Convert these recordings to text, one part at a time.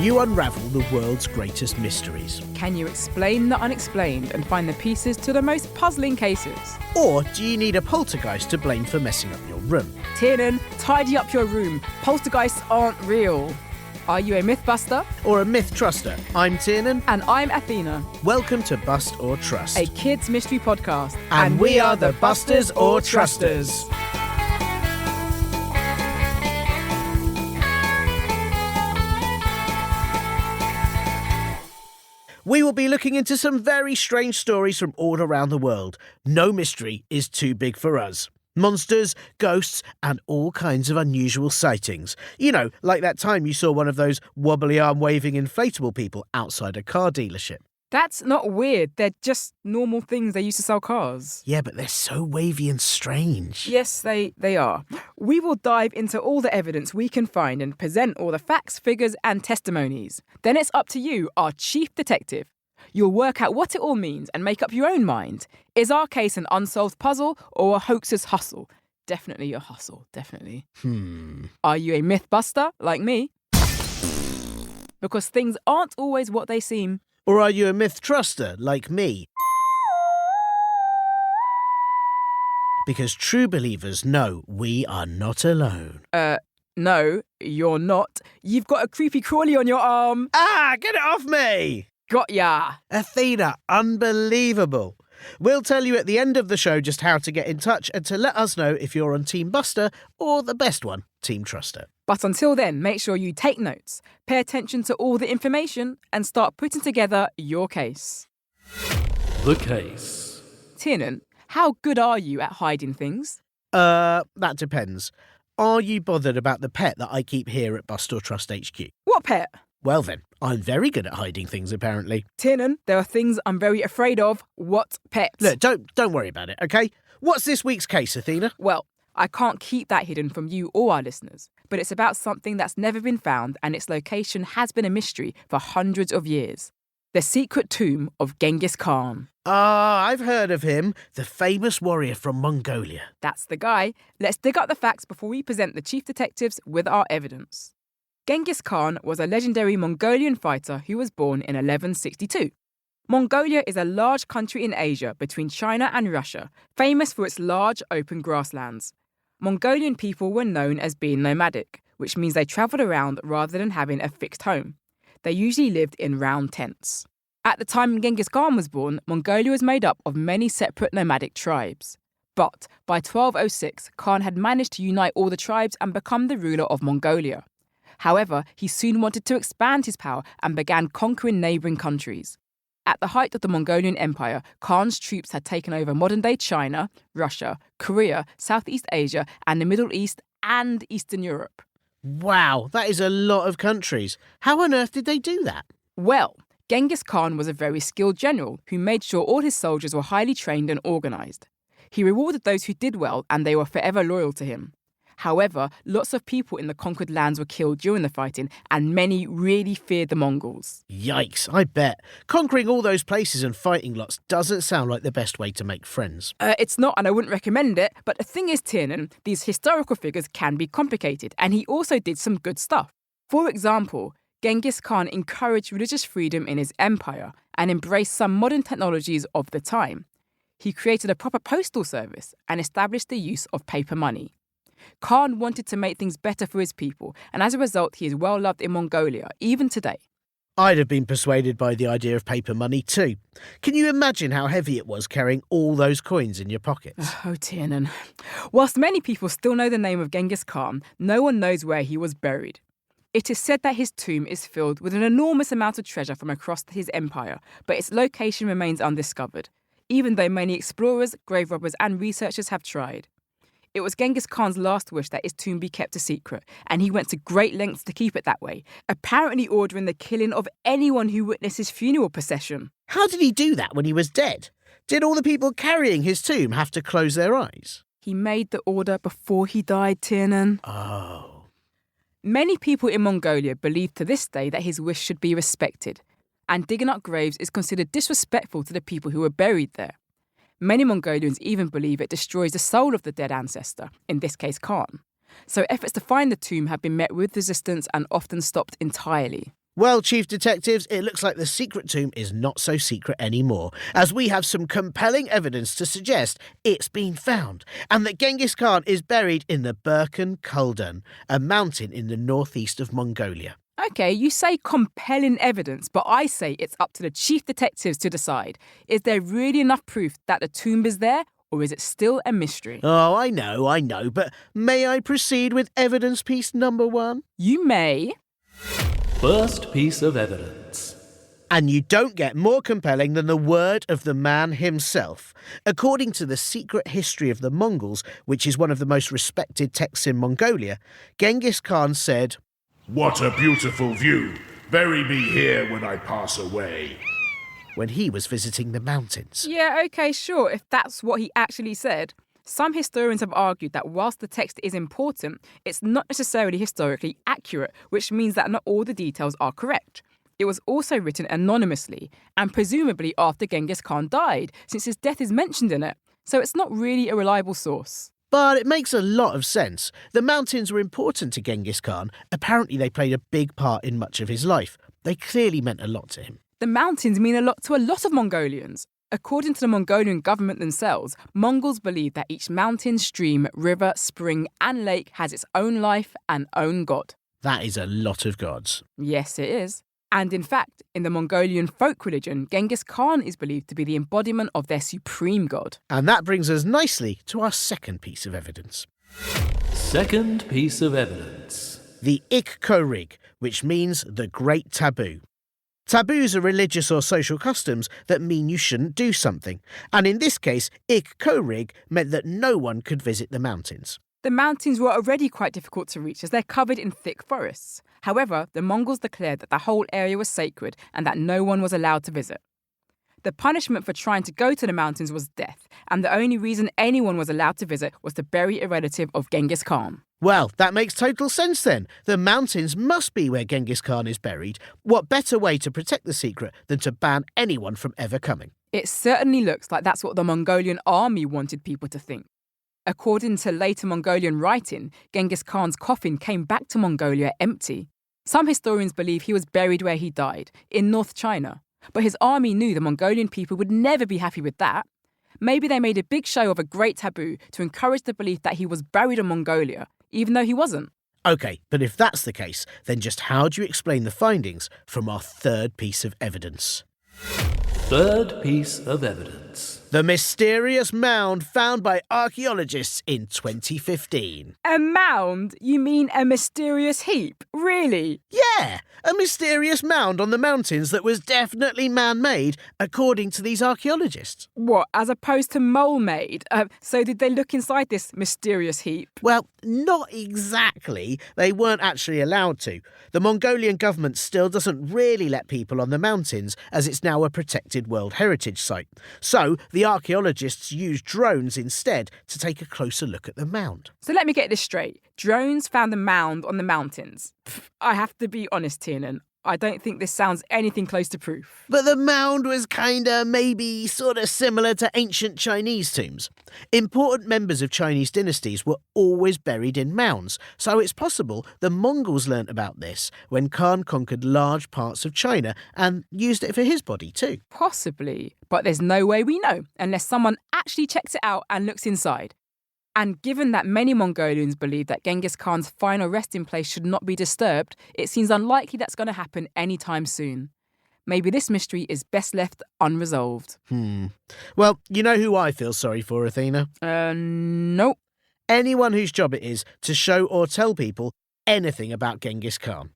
you unravel the world's greatest mysteries? Can you explain the unexplained and find the pieces to the most puzzling cases? Or do you need a poltergeist to blame for messing up your room? Tiernan, tidy up your room. Poltergeists aren't real. Are you a mythbuster? Or a myth truster? I'm Tiernan. And I'm Athena. Welcome to Bust or Trust, A kids' mystery podcast. And we are the Busters or Trusters. We will be looking into some very strange stories from all around the world. No mystery is too big for us. Monsters, ghosts, and all kinds of unusual sightings. You know, like that time you saw one of those wobbly arm-waving inflatable people outside a car dealership. That's not weird. They're just normal things they used to sell cars. Yeah, but they're so wavy and strange. Yes, they are. We will dive into all the evidence we can find and present all the facts, figures, and testimonies. Then it's up to you, our chief detective. You'll work out what it all means and make up your own mind. Is our case an unsolved puzzle or a hoaxer's hustle? Definitely a hustle, definitely. Are you a mythbuster like me? Because things aren't always what they seem. Or are you a myth truster like me? Because true believers know we are not alone. No, you're not. You've got a creepy crawly on your arm. Ah, get it off me! Got ya. Athena, unbelievable. We'll tell you at the end of the show just how to get in touch and to let us know if you're on Team Buster or the best one, Team Truster. But until then, make sure you take notes, pay attention to all the information, and start putting together your case. The case. Tiernan, how good are you at hiding things? That depends. Are you bothered about the pet that I keep here at Bust or Trust HQ? What pet? Well then, I'm very good at hiding things, apparently. Tiernan, there are things I'm very afraid of. What pet? Look, don't worry about it, okay? What's this week's case, Athena? Well, I can't keep that hidden from you or our listeners, but it's about something that's never been found and its location has been a mystery for hundreds of years. The secret tomb of Genghis Khan. Ah, I've heard of him, the famous warrior from Mongolia. That's the guy. Let's dig up the facts before we present the chief detectives with our evidence. Genghis Khan was a legendary Mongolian fighter who was born in 1162. Mongolia is a large country in Asia between China and Russia, famous for its large open grasslands. Mongolian people were known as being nomadic, which means they travelled around rather than having a fixed home. They usually lived in round tents. At the time Genghis Khan was born, Mongolia was made up of many separate nomadic tribes. But by 1206, Khan had managed to unite all the tribes and become the ruler of Mongolia. However, he soon wanted to expand his power and began conquering neighbouring countries. At the height of the Mongolian Empire, Khan's troops had taken over modern-day China, Russia, Korea, Southeast Asia, and the Middle East and Eastern Europe. Wow, that is a lot of countries. How on earth did they do that? Well, Genghis Khan was a very skilled general who made sure all his soldiers were highly trained and organised. He rewarded those who did well and they were forever loyal to him. However, lots of people in the conquered lands were killed during the fighting, and many really feared the Mongols. Yikes, I bet. Conquering all those places and fighting lots doesn't sound like the best way to make friends. It's not, and I wouldn't recommend it, but the thing is, Tiernan, these historical figures can be complicated, and he also did some good stuff. For example, Genghis Khan encouraged religious freedom in his empire and embraced some modern technologies of the time. He created a proper postal service and established the use of paper money. Khan wanted to make things better for his people, and as a result, he is well loved in Mongolia, even today. I'd have been persuaded by the idea of paper money too. Can you imagine how heavy it was carrying all those coins in your pockets? Oh, Tiernan. Whilst many people still know the name of Genghis Khan, no one knows where he was buried. It is said that his tomb is filled with an enormous amount of treasure from across his empire, but its location remains undiscovered, even though many explorers, grave robbers, and researchers have tried. It was Genghis Khan's last wish that his tomb be kept a secret, and he went to great lengths to keep it that way, apparently ordering the killing of anyone who witnessed his funeral procession. How did he do that when he was dead? Did all the people carrying his tomb have to close their eyes? He made the order before he died, Tiernan. Oh. Many people in Mongolia believe to this day that his wish should be respected, and digging up graves is considered disrespectful to the people who were buried there. Many Mongolians even believe it destroys the soul of the dead ancestor, in this case Khan. So efforts to find the tomb have been met with resistance and often stopped entirely. Well, Chief Detectives, it looks like the secret tomb is not so secret anymore, as we have some compelling evidence to suggest it's been found, and that Genghis Khan is buried in the Birken Kulden, a mountain in the northeast of Mongolia. Okay, you say compelling evidence, but I say it's up to the chief detectives to decide. Is there really enough proof that the tomb is there, or is it still a mystery? Oh, I know, but may I proceed with evidence piece number 1? You may. First piece of evidence. And you don't get more compelling than the word of the man himself. According to the Secret History of the Mongols, which is one of the most respected texts in Mongolia, Genghis Khan said, "What a beautiful view! Bury me here when I pass away." when he was visiting the mountains. Yeah, okay, sure, if that's what he actually said. Some historians have argued that whilst the text is important, it's not necessarily historically accurate, which means that not all the details are correct. It was also written anonymously, and presumably after Genghis Khan died, since his death is mentioned in it, so it's not really a reliable source. But it makes a lot of sense. The mountains were important to Genghis Khan. Apparently they played a big part in much of his life. They clearly meant a lot to him. The mountains mean a lot to a lot of Mongolians. According to the Mongolian government themselves, Mongols believe that each mountain, stream, river, spring and lake has its own life and own god. That is a lot of gods. Yes, it is. And in fact, in the Mongolian folk religion, Genghis Khan is believed to be the embodiment of their supreme god. And that brings us nicely to our second piece of evidence. Second piece of evidence. The Ik-Korig, which means the Great Taboo. Taboos are religious or social customs that mean you shouldn't do something. And in this case, Ik-Korig meant that no one could visit the mountains. The mountains were already quite difficult to reach as they're covered in thick forests. However, the Mongols declared that the whole area was sacred and that no one was allowed to visit. The punishment for trying to go to the mountains was death, and the only reason anyone was allowed to visit was to bury a relative of Genghis Khan. Well, that makes total sense then. The mountains must be where Genghis Khan is buried. What better way to protect the secret than to ban anyone from ever coming? It certainly looks like that's what the Mongolian army wanted people to think. According to later Mongolian writing, Genghis Khan's coffin came back to Mongolia empty. Some historians believe he was buried where he died, in North China. But his army knew the Mongolian people would never be happy with that. Maybe they made a big show of a great taboo to encourage the belief that he was buried in Mongolia, even though he wasn't. OK, but if that's the case, then just how do you explain the findings from our third piece of evidence? Third piece of evidence. The mysterious mound found by archaeologists in 2015. A mound? You mean a mysterious heap? Really? Yeah, a mysterious mound on the mountains that was definitely man-made, according to these archaeologists. What, as opposed to mole-made? So did they look inside this mysterious heap? Well, not exactly. They weren't actually allowed to. The Mongolian government still doesn't really let people on the mountains, as it's now a protected World Heritage Site. So the archaeologists used drones instead to take a closer look at the mound. So let me get this straight. Drones found a mound on the mountains. I have to be honest, Tiernan. I don't think this sounds anything close to proof. But the mound was maybe similar to ancient Chinese tombs. Important members of Chinese dynasties were always buried in mounds, so it's possible the Mongols learnt about this when Khan conquered large parts of China and used it for his body too. Possibly, but there's no way we know unless someone actually checks it out and looks inside. And given that many Mongolians believe that Genghis Khan's final resting place should not be disturbed, it seems unlikely that's going to happen anytime soon. Maybe this mystery is best left unresolved. Well, you know who I feel sorry for, Athena? Nope. Anyone whose job it is to show or tell people anything about Genghis Khan.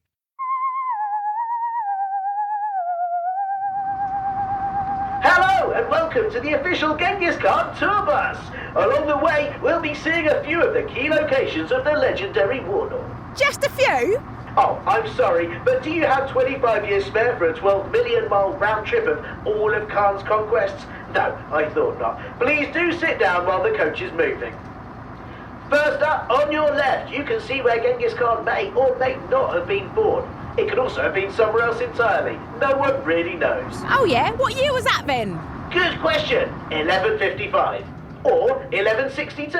Hello and welcome to the official Genghis Khan tour bus. Along the way, we'll be seeing a few of the key locations of the legendary warlord. Just a few? Oh, I'm sorry, but do you have 25 years spare for a 12 million mile round trip of all of Khan's conquests? No, I thought not. Please do sit down while the coach is moving. First up, on your left, you can see where Genghis Khan may or may not have been born. It could also have been somewhere else entirely. No one really knows. Oh yeah? What year was that then? Good question. 1155. Or 1162.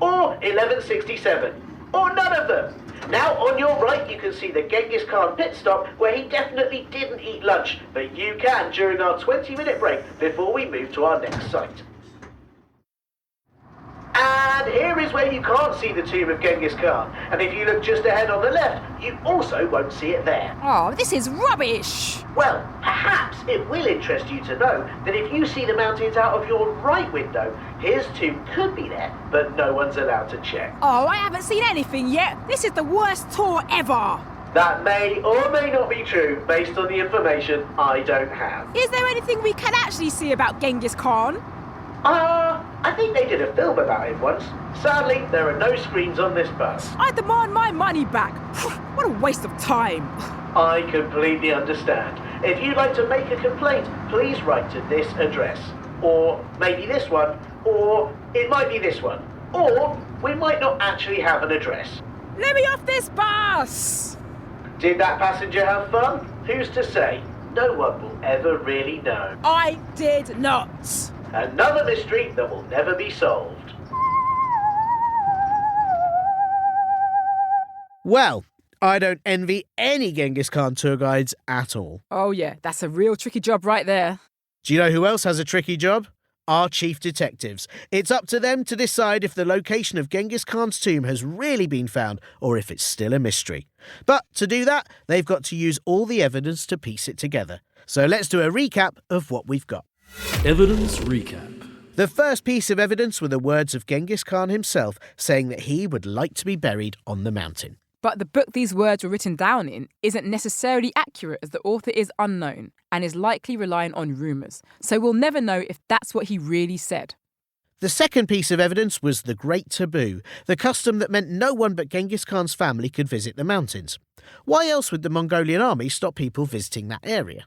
Or 1167. or none of them? Now, on your right, you can see the Genghis Khan pit stop where he definitely didn't eat lunch, but you can during our 20-minute break before we move to our next site. And here is where you can't see the tomb of Genghis Khan. And if you look just ahead on the left, you also won't see it there. Oh, this is rubbish! Well, perhaps it will interest you to know that if you see the mountains out of your right window, his tomb could be there, but no one's allowed to check. Oh, I haven't seen anything yet. This is the worst tour ever. That may or may not be true based on the information I don't have. Is there anything we can actually see about Genghis Khan? I think they did a film about him once. Sadly, there are no screens on this bus. I demand my money back. What a waste of time. I completely understand. If you'd like to make a complaint, please write to this address. Or maybe this one. Or it might be this one. Or we might not actually have an address. Let me off this bus! Did that passenger have fun? Who's to say? No one will ever really know. I did not. Another mystery that will never be solved. Well, I don't envy any Genghis Khan tour guides at all. Oh yeah, that's a real tricky job right there. Do you know who else has a tricky job? Our chief detectives. It's up to them to decide if the location of Genghis Khan's tomb has really been found or if it's still a mystery. But to do that, they've got to use all the evidence to piece it together. So let's do a recap of what we've got. Evidence recap. The first piece of evidence were the words of Genghis Khan himself saying that he would like to be buried on the mountain. But the book these words were written down in isn't necessarily accurate as the author is unknown and is likely relying on rumours, so we'll never know if that's what he really said. The second piece of evidence was the Great Taboo, the custom that meant no one but Genghis Khan's family could visit the mountains. Why else would the Mongolian army stop people visiting that area?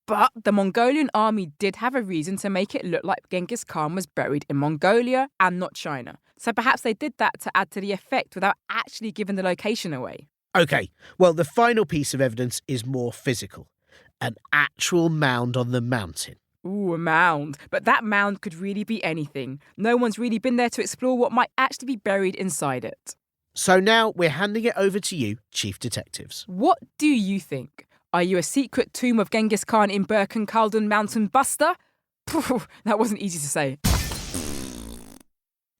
But the Mongolian army did have a reason to make it look like Genghis Khan was buried in Mongolia and not China. So perhaps they did that to add to the effect without actually giving the location away. OK, well, the final piece of evidence is more physical. An actual mound on the mountain. Ooh, a mound. But that mound could really be anything. No one's really been there to explore what might actually be buried inside it. So now we're handing it over to you, Chief Detectives. What do you think? Are you a secret tomb of Genghis Khan in Birkenkalden Mountain buster? That wasn't easy to say.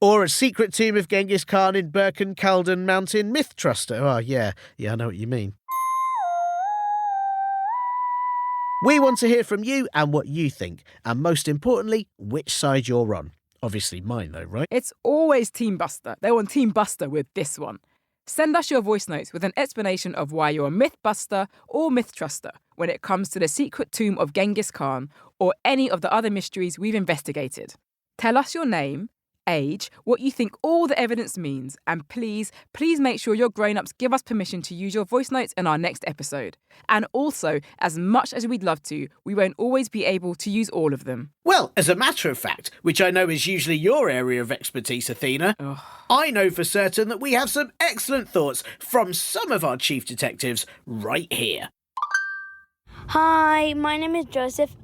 Or a secret tomb of Genghis Khan in Birkenkalden Mountain myth truster? Oh, yeah, I know what you mean. We want to hear from you and what you think, and most importantly, which side you're on. Obviously mine though, right? It's always Team Buster. They're on Team Buster with this one. Send us your voice notes with an explanation of why you're a myth buster or myth truster when it comes to the secret tomb of Genghis Khan or any of the other mysteries we've investigated. Tell us your name, age, what you think all the evidence means, and please make sure your grown-ups give us permission to use your voice notes in our next episode. And also, as much as we'd love to, we won't always be able to use all of them. Well, as a matter of fact, which I know is usually your area of expertise, Athena, I know for certain that we have some excellent thoughts from some of our chief detectives right here. Hi, my name is Joseph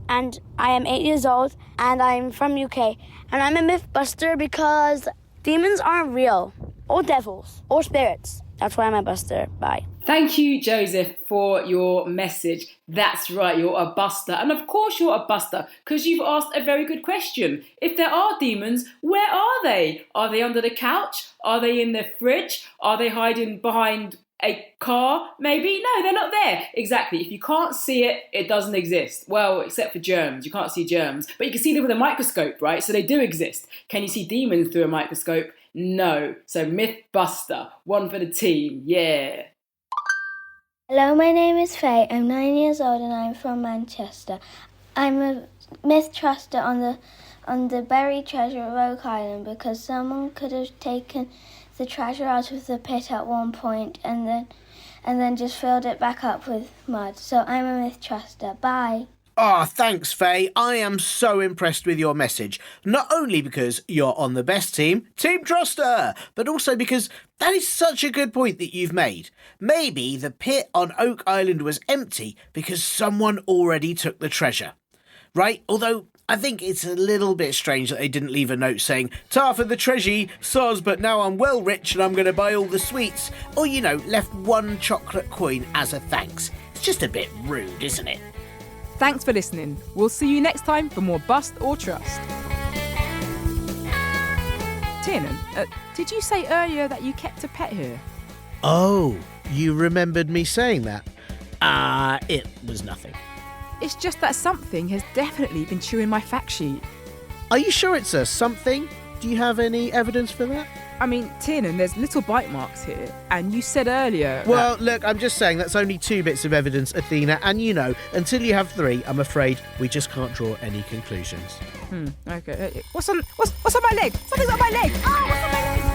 and I am 8 years old and I'm from UK. And I'm a mythbuster because demons aren't real, or devils, or spirits. That's why I'm a buster. Bye. Thank you, Joseph, for your message. That's right, you're a buster. And of course you're a buster, because you've asked a very good question. If there are demons, where are they? Are they under the couch? Are they in the fridge? Are they hiding behind a car? Maybe? No, they're not there. Exactly. If you can't see it, it doesn't exist. Well, except for germs. You can't see germs. But you can see them with a microscope, right? So they do exist. Can you see demons through a microscope? No. So Mythbuster. One for the team. Yeah. Hello, my name is Faye. I'm 9 years old and I'm from Manchester. I'm a myth truster on the buried treasure of Oak Island because someone could have taken the treasure out of the pit at one point and then just filled it back up with mud. So I'm a myth truster. Bye. Ah, thanks, Faye. I am so impressed with your message. Not only because you're on the best team, Team Truster, but also because that is such a good point that you've made. Maybe the pit on Oak Island was empty because someone already took the treasure. Right? Although I think it's a little bit strange that they didn't leave a note saying, "Tar for the treasure, soz, but now I'm well rich and I'm going to buy all the sweets." Or, left one chocolate coin as a thanks. It's just a bit rude, isn't it? Thanks for listening. We'll see you next time for more Bust or Trust. Tiernan, did you say earlier that you kept a pet here? Oh, you remembered me saying that? It was nothing. It's just that something has definitely been chewing my fact sheet. Are you sure it's a something? Do you have any evidence for that? I mean, Tiernan, there's little bite marks here, and you said earlier... Well, look, I'm just saying that's only 2 bits of evidence, Athena, and until you have 3, I'm afraid we just can't draw any conclusions. Okay. What's on my leg? Something's on my leg! What's on my leg?